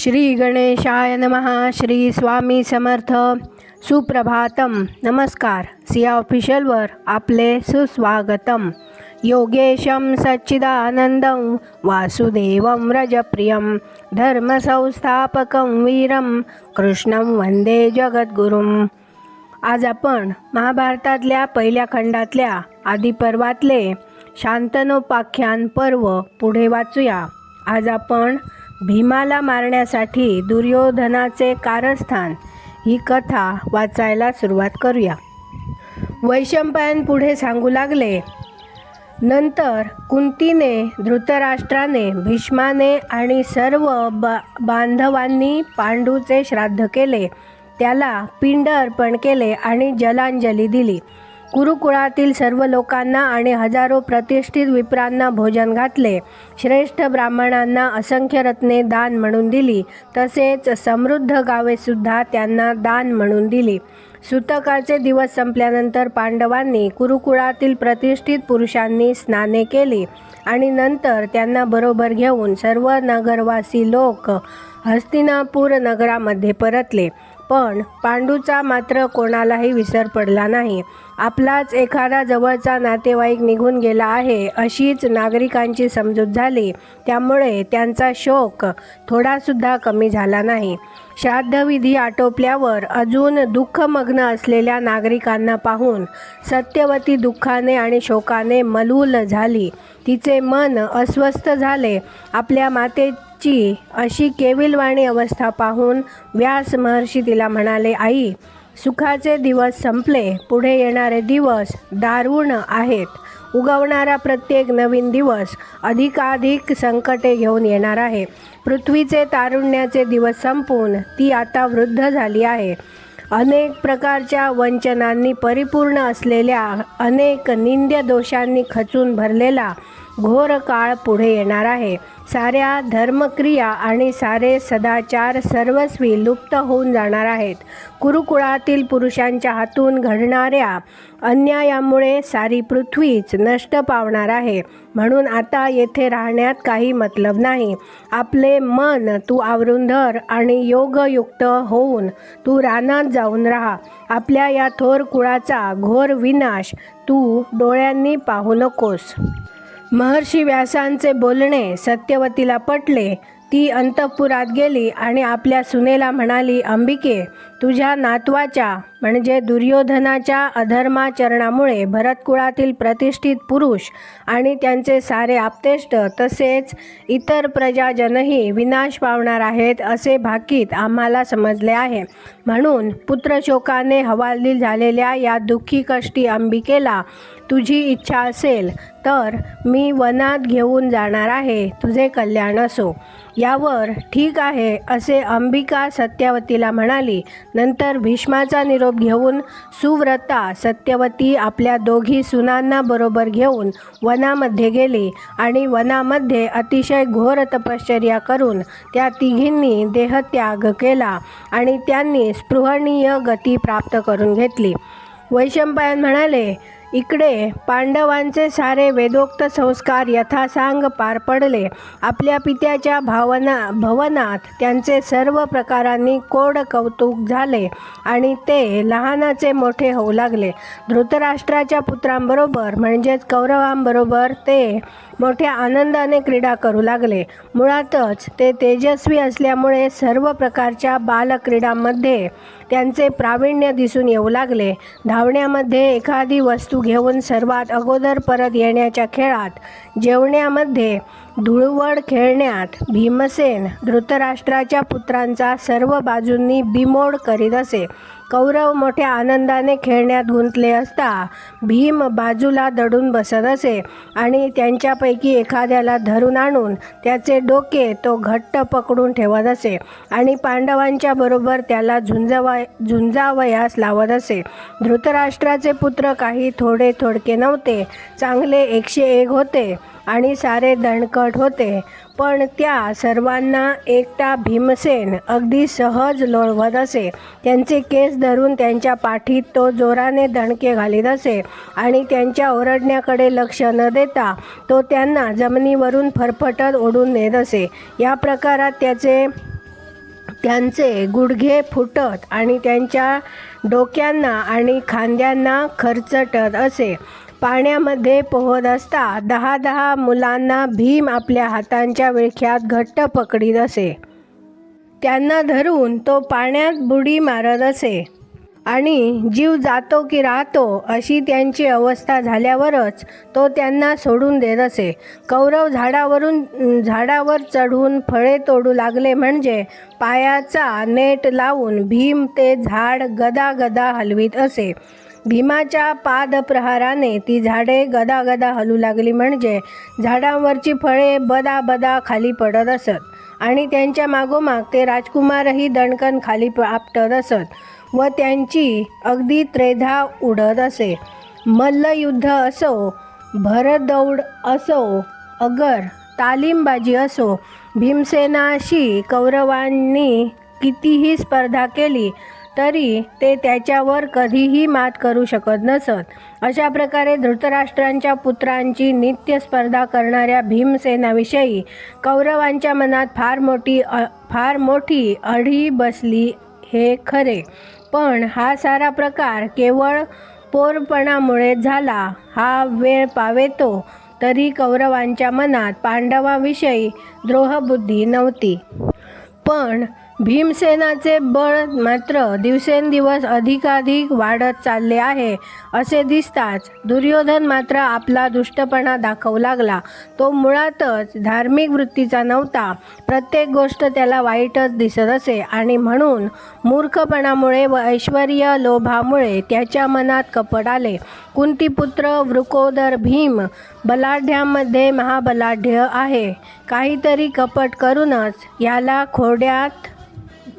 श्री गणेशाय नमः. श्री स्वामी समर्थ. सुप्रभातम. नमस्कार. सिया ऑफिशियलवर आपले सुस्वागतम. योगेशं सच्चिदानंदं वासुदेवं व्रजप्रियं धर्मसंस्थापकं वीरं कृष्णं वंदे जगद्गुरुं. आज आपण महाभारतातल्या पहिल्या खंडातल्या आदिपर्वातले शांतनोपाख्यान पर्व पुढे वाचूया. आज आपण भीमाला मारण्यासाठी दुर्योधनाचे कारस्थान ही कथा वाचायला सुरुवात करूया. वैशंपायन पुढे सांगू लागले. नंतर कुंतीने, धृतराष्ट्राने, भीष्माने आणि सर्व बांधवांनी पांडूचे श्राद्ध केले. त्याला पिंड अर्पण केले आणि जलांजली दिली. कुरुकुळातील सर्व लोकांना आणि हजारो प्रतिष्ठित विप्रांना भोजन घातले. श्रेष्ठ ब्राह्मणांना असंख्य रत्ने दान म्हणून दिली. तसेच समृद्ध गावेसुद्धा त्यांना दान म्हणून दिली. सूतकाचे दिवस संपल्यानंतर पांडवांनी कुरुकुळातील प्रतिष्ठित पुरुषांनी स्नाने केली आणि नंतर त्यांना बरोबर घेऊन सर्व नगरवासी लोक हस्तिनापूर नगरामध्ये परतले. पण पांडूचा मात्र कोणालाही विसर पडला नाही. आपलाच एखादा जवळचा नातेवाईक निघून गेला आहे अशीच नागरिकांची समजूत झाली. त्यामुळे त्यांचा शोक थोडासुद्धा कमी झाला नाही. श्राद्धविधी आटोपल्यावर अजून दुःखमग्न असलेल्या नागरिकांना पाहून सत्यवती दुःखाने आणि शोकाने मलूल झाली. तिचे मन अस्वस्थ झाले. आपल्या मातेची अशी केविलवाणी अवस्था पाहून व्यास महर्षी तिला म्हणाले, आई, सुखाचे दिवस संपले. पुढे येणारे दिवस दारुण आहेत. उगवणारा प्रत्येक नवीन दिवस अधिकाधिक संकटे घेऊन येणार आहे. पृथ्वीचे तारुण्याचे दिवस संपून ती आता वृद्ध झाली आहे. अनेक प्रकारच्या वंचनांनी परिपूर्ण असलेल्या, अनेक निंद्य दोषांनी खचून भरलेला घोर काळ पुढे येणार आहे. साऱ्या धर्मक्रिया आणि सारे सदाचार सर्वस्वी लुप्त होऊन जाणार आहेत. कुरुकुळातील पुरुषांच्या हातून घडणाऱ्या अन्यायामुळे सारी पृथ्वीच नष्ट पावणार आहे. म्हणून आता येथे राहण्यात काही मतलब नाही. आपले मन तू आवरून धर आणि योगयुक्त होऊन तू रानात जाऊन राहा. आपल्या या थोर कुळाचा घोर विनाश तू डोळ्यांनी पाहू नकोस. महर्षी व्यासांचे बोलणे सत्यवतीला पटले. ती अंतःपुरात गेली आणि आपल्या सुनेला म्हणाली, अंबिके, तुझ्या नातवाच्या म्हणजे दुर्योधनाच्या अधर्माचरणामुळे भरतकुळातील प्रतिष्ठित पुरुष आणि त्यांचे सारे आप्तेष्ट तसेच इतर प्रजाजनही विनाश पावणार आहेत असे भाकीत आम्हाला समजले आहे. म्हणून पुत्रशोकाने हवालदिल झालेल्या या दुःखी कष्टी अंबिकेला तुझी इच्छा असेल तर मी वनात घेऊन जाणार आहे. तुझे कल्याण असो. यावर ठीक आहे असे अंबिका सत्यवतीला म्हणाली. नंतर भीष्माचा निरोप घेऊन सुव्रता सत्यवती आपल्या दोघी सुनांना बरोबर घेऊन वनामध्ये गेली आणि वनामध्ये अतिशय घोर तपश्चर्या करून त्या तिघींनी देहत्याग केला आणि त्यांनी स्पृहणीय गती प्राप्त करून घेतली. वैशंपायन म्हणाले, इकडे पांडवांचे सारे वेदोक्त संस्कार यथासांग पार पडले. आपल्या पित्याच्या भवनात त्यांचे सर्व प्रकारांनी कोड कौतुक झाले आणि ते लहानाचे मोठे होऊ लागले. धृतराष्ट्राच्या पुत्रांबरोबर म्हणजेच कौरवांबरोबर ते मोठ्या आनंदाने क्रीडा करू लागले. मुळातच ते तेजस्वी असल्यामुळे सर्व प्रकारच्या बालक्रीडांमध्ये त्यांचे प्रावीण्य दिसून येऊ लागले. धावण्यामध्ये एखादी वस्तू घेऊन सर्वात अगोदर परत येण्याच्या खेळात, जेवण्यामध्ये, धुळवड खेळण्यात भीमसेन धृतराष्ट्राच्या पुत्रांचा सर्व बाजूंनी बिमोड करीत असे. कौरव मोठ्या आनंदाने खेळण्यात गुंतले असता भीम बाजूला दडून बसत असे आणि त्यांच्यापैकी एखाद्याला धरून आणून त्याचे डोके तो घट्ट पकडून ठेवत असे आणि पांडवांच्या बरोबर त्याला झुंजावयास लावत असे. धृतराष्ट्राचे पुत्र काही थोडे थोडके नव्हते. चांगले 101 होते आणि सारे दणकट होते. पण त्या सर्वांना एकटा भीमसेन अगदी सहज लोळवत असे. त्यांचे केस धरून त्यांच्या पाठीत तो जोराने दणके घालीत असे आणि त्यांच्या ओरडण्याकडे लक्ष न देता तो त्यांना जमिनीवरून फरफटत ओढून नेत असे. या प्रकारात त्याचे त्यांचे गुडघे फुटत आणि त्यांच्या डोक्यांना आणि खांद्यांना खरचटत असे. पाण्यामध्ये पोहत असता 10 मुलांना भीम आपल्या हातांच्या विळख्यात घट्ट पकडीत असे. त्यांना धरून तो पाण्यात बुडी मारत असे आणि जीव जातो की राहतो अशी त्यांची अवस्था झाल्यावरच तो त्यांना सोडून देत असे. कौरव झाडावर चढून फळे तोडू लागले म्हणजे पायाचा नेट लावून भीम ते झाड गदा हलवीत असे. भीमाच्या पादप्रहाराने ती झाडे गदा हलू लागली म्हणजे झाडांवरची फळे बदा खाली पडत असत आणि त्यांच्या मागोमाग ते राजकुमारही दणकन खाली आपटत असत व त्यांची अगदी त्रेधा उडत असे. मल्लयुद्ध असो, भरदौड असो, अगर तालीमबाजी असो, भीमसेनाशी कौरवांनी कितीही स्पर्धा केली तरी ते त्याच्यावर कधीही मात करू शकत नसत. अशा प्रकारे धृतराष्ट्रांच्या पुत्रांची नित्य स्पर्धा करणाऱ्या भीमसेनाविषयी कौरवांच्या मनात फार मोठी अढी बसली हे खरे, पण हा सारा प्रकार केवळ पोरपणामुळे झाला. हा वेळ पावेतो तरी कौरवांच्या मनात पांडवांविषयी द्रोहबुद्धी नव्हती. पण भीमसेनाचे बळ मात्र दिवसेंदिवस अधिकाधिक वाढत चालले आहे असे दिसताच दुर्योधन मात्र आपला दुष्टपणा दाखवू लागला. तो मुळातच धार्मिक वृत्तीचा नव्हता. प्रत्येक गोष्ट त्याला वाईटच दिसत असे आणि म्हणून मूर्खपणामुळे व ऐश्वर्य लोभामुळे त्याच्या मनात कपट आले. कुंतीपुत्र वृकोदर भीम बलाढ्यांमध्ये महाबलाढ्य आहे. काहीतरी कपट करूनच याला खोड्यात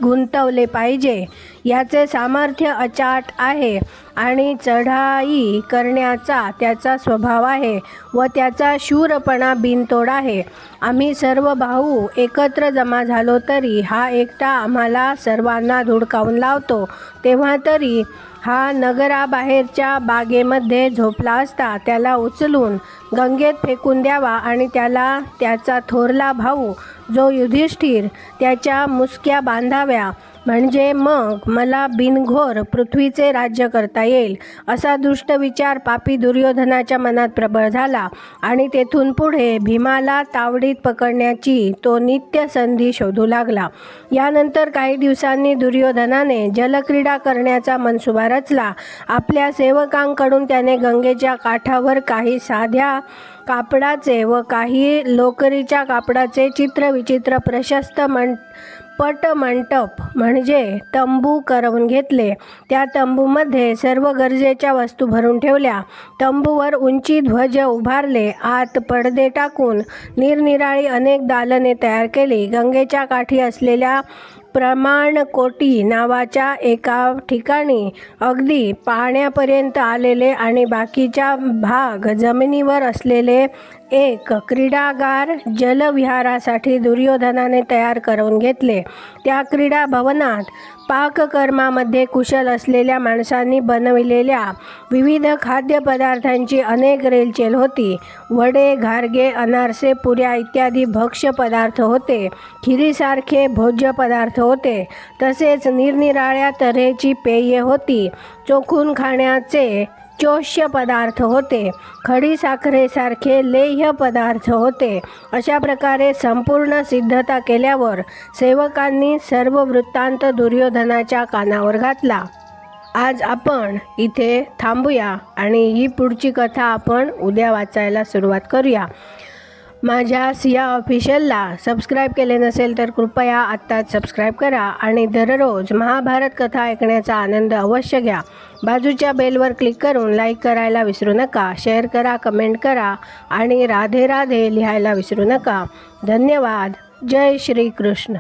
गुंतवले पाहिजे. याचे सामर्थ्य अचाट आहे आणि चढाई करण्याचा त्याचा स्वभाव आहे व त्याचा शूरपणा बिनतोड आहे. आम्ही सर्व भाऊ एकत्र जमा झालो तरी हा एकटा आम्हाला सर्वांना धुडकावून लावतो. तेव्हा तरी हा नगराबाहेरच्या बागेमध्ये झोपला असता त्याला उचलून गंगेत फेकून द्यावा आणि त्याला त्याचा थोरला भाऊ जो युधिष्ठिर त्याच्या मुसक्या बांधाव्या, म्हणजे मग मला बिनघोर पृथ्वीचे राज्य करता येईल. असा दुष्ट विचार पापी दुर्योधनाच्या मनात प्रबळ झाला आणि तेथून पुढे भीमाला तावडीत पकडण्याची तो नित्य संधी शोधू लागला. यानंतर काही दिवसांनी दुर्योधनाने जलक्रीडा करण्याचा मनसुबा रचला. आपल्या सेवकांकडून त्याने गंगेच्या काठावर काही साध्या कापडाचे व काही लोकरीच्या कापडाचे चित्रविचित्र प्रशस्त पटमंडप म्हणजे तंबू करवून घेतले. त्या तंबूमध्ये सर्व गरजेच्या वस्तू भरून ठेवल्या. तंबूवर उंची ध्वज उभारले. आत पडदे टाकून निरनिराळी अनेक दालने तयार केली. गंगेच्या काठी असलेल्या प्रमाणकोटी नावाच्या एका ठिकाणी अगदी पाण्यापर्यंत आलेले आणि बाकीचा भाग जमिनीवर असलेले एक क्रीडागार जलविहारासाठी दुर्योधनाने तयार करून घेतले. त्या क्रीडा भवनात पाककर्मामध्ये कुशल असलेल्या माणसांनी बनविलेल्या विविध खाद्यपदार्थांची अनेक रेलचेल होती. वडे, घारगे, अनारसे, पुऱ्या इत्यादी भक्ष्य पदार्थ होते. खिरीसारखे भोज्य पदार्थ होते. तसेच निरनिराळ्या तऱ्हेची पेये होती. चोखून खाण्याचे चोष्य पदार्थ होते. खडी साखरेसारखे लेह्य पदार्थ होते. अशा प्रकारे संपूर्ण सिद्धता केल्यावर सेवकांनी सर्व वृत्तांत दुर्योधनाच्या कानावर घातला. आज आपण इथे थांबूया आणि ही पुढची कथा आपण उद्या वाचायला सुरुवात करूया. माझ्या सिया ऑफिशियलला सबस्क्राईब केले नसेल तर कृपया आत्ताच सबस्क्राईब करा आणि दररोज महाभारत कथा ऐकण्याचा आनंद अवश्य घ्या. बाजूच्या बेलवर क्लिक करून लाईक करायला विसरू नका. शेअर करा, कमेंट करा आणि राधे राधे लिहायला विसरू नका. धन्यवाद. जय श्री कृष्ण.